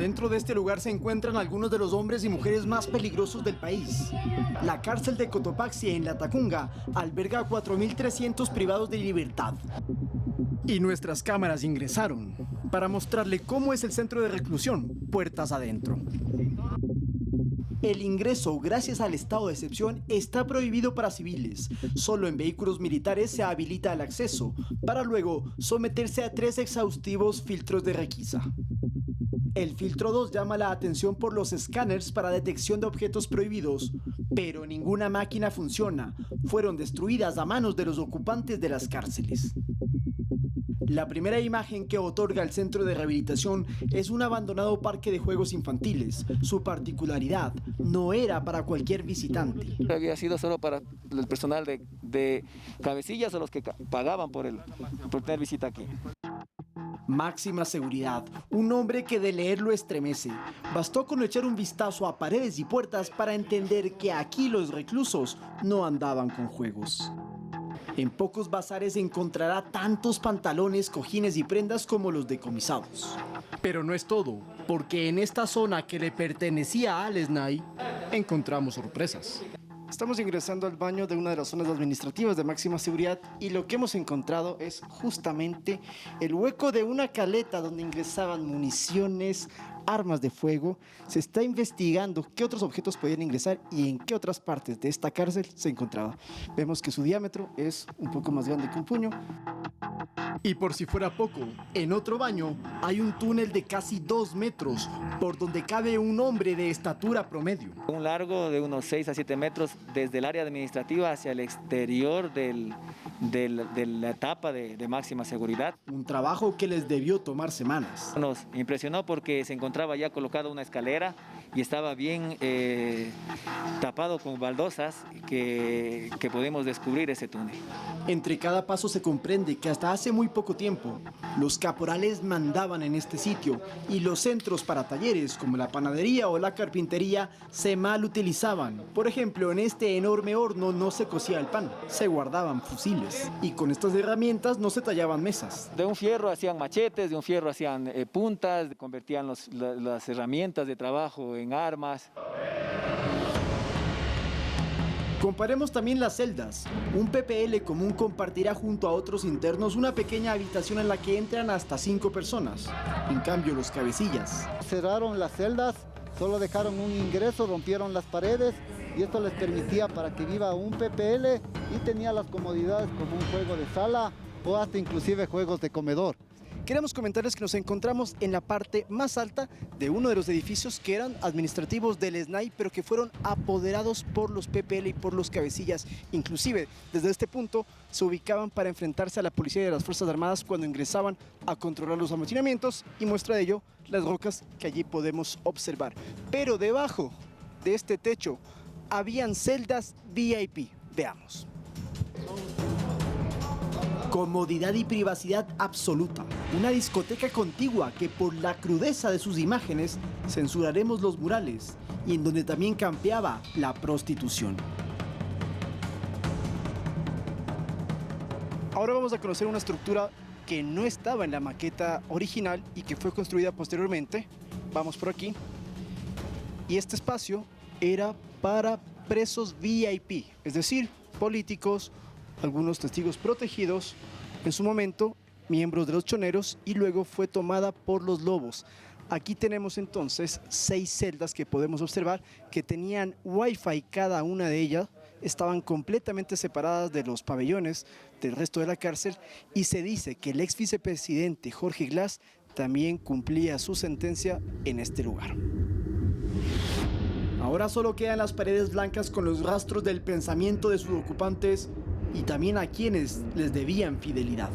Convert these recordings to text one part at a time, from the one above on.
Dentro de este lugar se encuentran algunos de los hombres y mujeres más peligrosos del país. La cárcel de Cotopaxi en Latacunga alberga a 4.300 privados de libertad. Y nuestras cámaras ingresaron para mostrarle cómo es el centro de reclusión, puertas adentro. El ingreso, gracias al estado de excepción, está prohibido para civiles. Solo en vehículos militares se habilita el acceso, para luego someterse a 3 exhaustivos filtros de requisa. El filtro 2 llama la atención por los escáneres para detección de objetos prohibidos, pero ninguna máquina funciona. Fueron destruidas a manos de los ocupantes de las cárceles. La primera imagen que otorga el centro de rehabilitación es un abandonado parque de juegos infantiles. Su particularidad no era para cualquier visitante. Había sido solo para el personal de cabecillas o los que pagaban por tener visita aquí. Máxima seguridad, un hombre que de leerlo estremece. Bastó con echar un vistazo a paredes y puertas para entender que aquí los reclusos no andaban con juegos. En pocos bazares encontrará tantos pantalones, cojines y prendas como los decomisados. Pero no es todo, porque en esta zona que le pertenecía al SNAI, encontramos sorpresas. Estamos ingresando al baño de una de las zonas administrativas de máxima seguridad y lo que hemos encontrado es justamente el hueco de una caleta donde ingresaban municiones, armas de fuego. Se está investigando qué otros objetos podían ingresar y en qué otras partes de esta cárcel se encontraba. Vemos que su diámetro es un poco más grande que un puño. Y por si fuera poco, en otro baño hay un túnel de casi 2 metros por donde cabe un hombre de estatura promedio. Un largo de unos 6 a 7 metros desde el área administrativa hacia el exterior de la etapa de máxima seguridad. Un trabajo que les debió tomar semanas. Nos impresionó porque se encontraba ya colocada una escalera y estaba bien tapado con baldosas que podemos descubrir ese túnel. Entre cada paso se comprende que hasta hace muy poco tiempo los caporales mandaban en este sitio y los centros para talleres como la panadería o la carpintería se mal utilizaban. Por ejemplo, en este enorme horno no se cocía el pan, se guardaban fusiles y con estas herramientas no se tallaban mesas. De un fierro hacían machetes, de un fierro hacían puntas, convertían las herramientas de trabajo en armas. Comparemos también las celdas. Un PPL común compartirá junto a otros internos una pequeña habitación en la que entran hasta 5 personas. En cambio, los cabecillas cerraron las celdas, solo dejaron un ingreso, rompieron las paredes y esto les permitía para que viva un PPL y tenía las comodidades como un juego de sala o hasta inclusive juegos de comedor. Queremos comentarles que nos encontramos en la parte más alta de uno de los edificios que eran administrativos del SNAI, pero que fueron apoderados por los PPL y por los cabecillas. Inclusive, desde este punto, se ubicaban para enfrentarse a la policía y a las Fuerzas Armadas cuando ingresaban a controlar los amotinamientos, y muestra de ello las rocas que allí podemos observar. Pero debajo de este techo habían celdas VIP. Veamos. Comodidad y privacidad absoluta. Una discoteca contigua que por la crudeza de sus imágenes censuraremos los murales y en donde también campeaba la prostitución. Ahora vamos a conocer una estructura que no estaba en la maqueta original y que fue construida posteriormente. Vamos por aquí. Y este espacio era para presos VIP, es decir, políticos, algunos testigos protegidos, en su momento miembros de los choneros, y luego fue tomada por los lobos. Aquí tenemos entonces 6 celdas que podemos observar que tenían wifi cada una de ellas, estaban completamente separadas de los pabellones del resto de la cárcel, y se dice que el ex vicepresidente Jorge Glass también cumplía su sentencia en este lugar. Ahora solo quedan las paredes blancas con los rastros del pensamiento de sus ocupantes y también a quienes les debían fidelidad.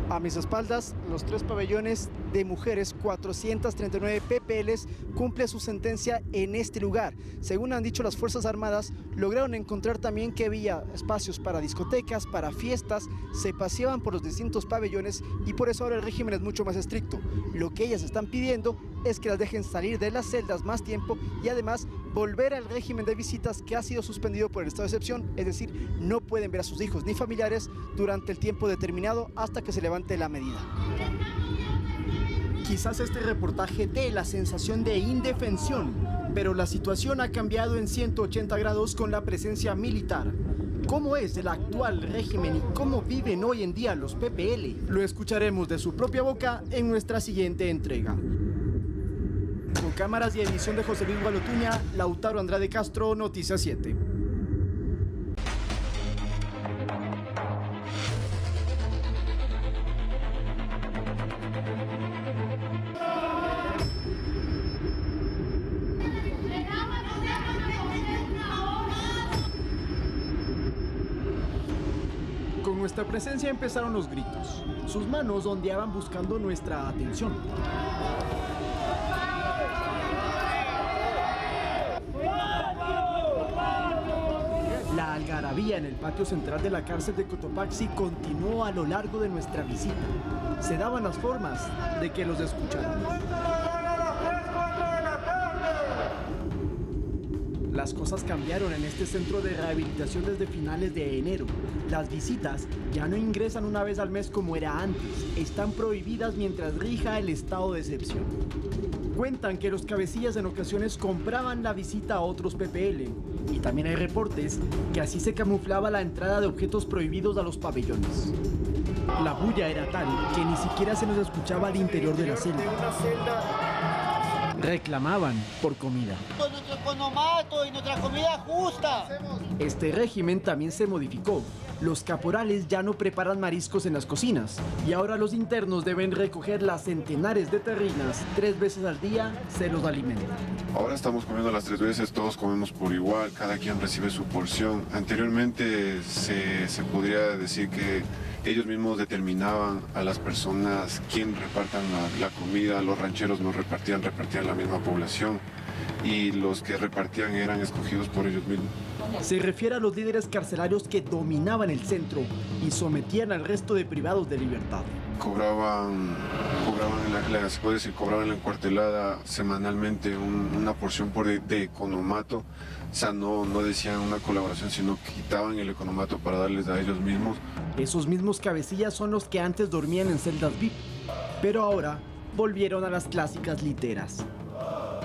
A mis espaldas, los 3 pabellones de mujeres, 439 PPLs, cumple su sentencia en este lugar. Según han dicho las Fuerzas Armadas, lograron encontrar también que había espacios para discotecas, para fiestas, se paseaban por los distintos pabellones y por eso ahora el régimen es mucho más estricto. Lo que ellas están pidiendo es que las dejen salir de las celdas más tiempo y además volver al régimen de visitas que ha sido suspendido por el estado de excepción, es decir, no pueden ver a sus hijos ni familiares durante el tiempo determinado hasta que se levante la medida. Quizás este reportaje dé la sensación de indefensión, pero la situación ha cambiado en 180 grados con la presencia militar. ¿Cómo es el actual régimen y cómo viven hoy en día los PPL? Lo escucharemos de su propia boca en nuestra siguiente entrega. Con cámaras y edición de José Luis Gualotuña, Lautaro Andrade Castro, Noticias 7. Con nuestra presencia empezaron los gritos. Sus manos ondeaban buscando nuestra atención. La algarabía en el patio central de la cárcel de Cotopaxi continuó a lo largo de nuestra visita. Se daban las formas de que los escucharan. Las cosas cambiaron en este centro de rehabilitación desde finales de enero. Las visitas ya no ingresan una vez al mes como era antes. Están prohibidas mientras rija el estado de excepción. Cuentan que los cabecillas en ocasiones compraban la visita a otros PPL. Y también hay reportes que así se camuflaba la entrada de objetos prohibidos a los pabellones. La bulla era tal que ni siquiera se nos escuchaba al interior de la celda. Reclamaban por comida. Con nuestro economato y nuestra comida justa. Este régimen también se modificó. Los caporales ya no preparan mariscos en las cocinas y ahora los internos deben recoger las centenares de terrinas 3 veces al día, se los alimentan. Ahora estamos comiendo las 3 veces, todos comemos por igual, cada quien recibe su porción. Anteriormente se podría decir que ellos mismos determinaban a las personas quién repartan la comida, los rancheros no repartían la misma población y los que repartían eran escogidos por ellos mismos. Se refiere a los líderes carcelarios que dominaban el centro y sometían al resto de privados de libertad. Cobraban en la encuartelada semanalmente una porción de economato. O sea, no decían una colaboración, sino que quitaban el economato para darles a ellos mismos. Esos mismos cabecillas son los que antes dormían en celdas VIP, pero ahora volvieron a las clásicas literas.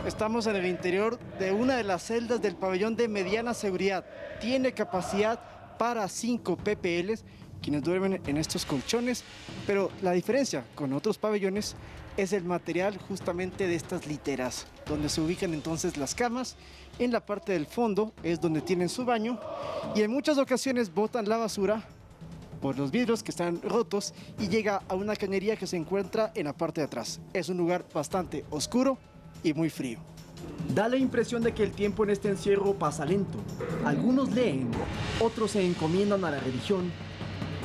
Estamos en el interior de una de las celdas del pabellón de mediana seguridad. Tiene capacidad para 5 PPLs, quienes duermen en estos colchones, pero la diferencia con otros pabellones es el material justamente de estas literas, donde se ubican entonces las camas. En la parte del fondo es donde tienen su baño y en muchas ocasiones botan la basura por los vidrios que están rotos y llega a una cañería que se encuentra en la parte de atrás. Es un lugar bastante oscuro y muy frío. Da la impresión de que el tiempo en este encierro pasa lento. Algunos leen, otros se encomiendan a la religión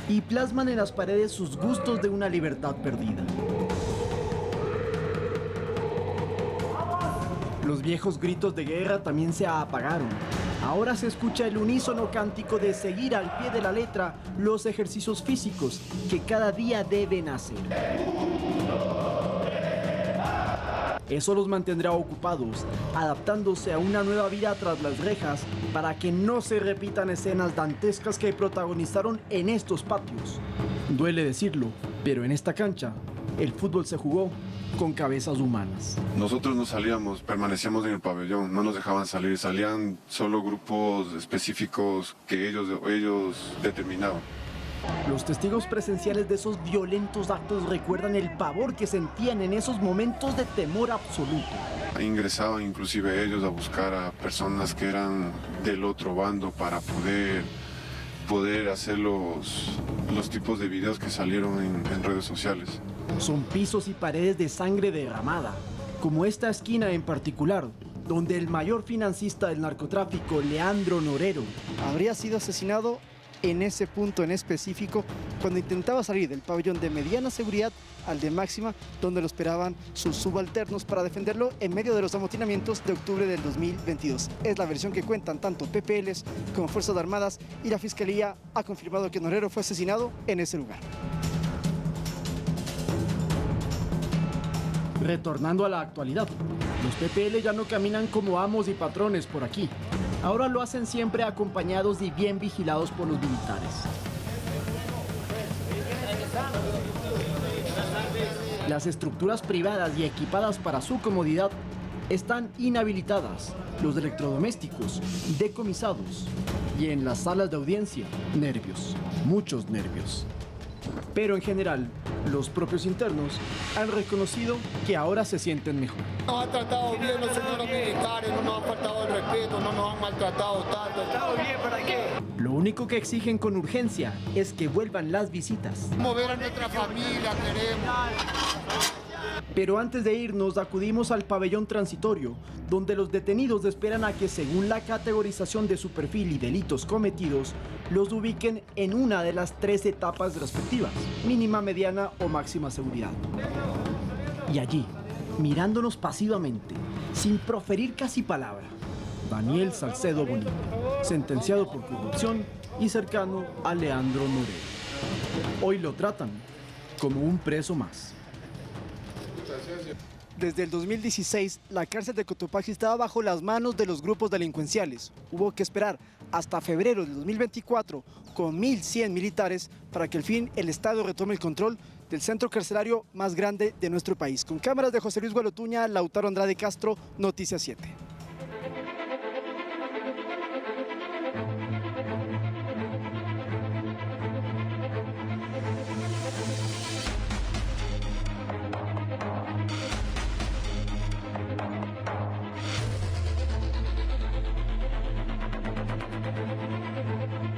y plasman en las paredes sus gustos de una libertad perdida. Los viejos gritos de guerra también se apagaron. Ahora se escucha el unísono cántico de seguir al pie de la letra los ejercicios físicos que cada día deben hacer. Eso los mantendrá ocupados, adaptándose a una nueva vida tras las rejas para que no se repitan escenas dantescas que protagonizaron en estos patios. Duele decirlo, pero en esta cancha, el fútbol se jugó con cabezas humanas. Nosotros no salíamos, permanecíamos en el pabellón, no nos dejaban salir, salían solo grupos específicos que ellos determinaban. Los testigos presenciales de esos violentos actos recuerdan el pavor que sentían en esos momentos de temor absoluto. Ingresaban inclusive ellos a buscar a personas que eran del otro bando para poder hacer los tipos de videos que salieron en redes sociales. Son pisos y paredes de sangre derramada, como esta esquina en particular, donde el mayor financista del narcotráfico, Leandro Norero, habría sido asesinado en ese punto en específico cuando intentaba salir del pabellón de mediana seguridad al de máxima, donde lo esperaban sus subalternos para defenderlo en medio de los amotinamientos de octubre del 2022. Es la versión que cuentan tanto PPLs como Fuerzas Armadas y la Fiscalía ha confirmado que Norero fue asesinado en ese lugar. Retornando a la actualidad, los PPL ya no caminan como amos y patrones por aquí. Ahora lo hacen siempre acompañados y bien vigilados por los militares. La las estructuras privadas y equipadas para su comodidad están inhabilitadas, los electrodomésticos decomisados y en las salas de audiencia, nervios, muchos nervios. Pero en general, los propios internos han reconocido que ahora se sienten mejor. Nos han tratado bien los señores militares, no nos han faltado el respeto, no nos han maltratado tanto. ¿Estamos bien para qué? Lo único que exigen con urgencia es que vuelvan las visitas. Mover a nuestra familia, queremos. Pero antes de irnos acudimos al pabellón transitorio, donde los detenidos esperan a que, según la categorización de su perfil y delitos cometidos, los ubiquen en una de las 3 etapas respectivas, mínima, mediana o máxima seguridad. Y allí, mirándonos pasivamente, sin proferir casi palabra, Daniel Salcedo Bonilla, sentenciado por corrupción y cercano a Leandro Norero. Hoy lo tratan como un preso más. Desde el 2016, la cárcel de Cotopaxi estaba bajo las manos de los grupos delincuenciales. Hubo que esperar hasta febrero de 2024 con 1.100 militares para que al fin el Estado retome el control del centro carcelario más grande de nuestro país. Con cámaras de José Luis Gualotuña, Lautaro Andrade Castro, Noticias 7.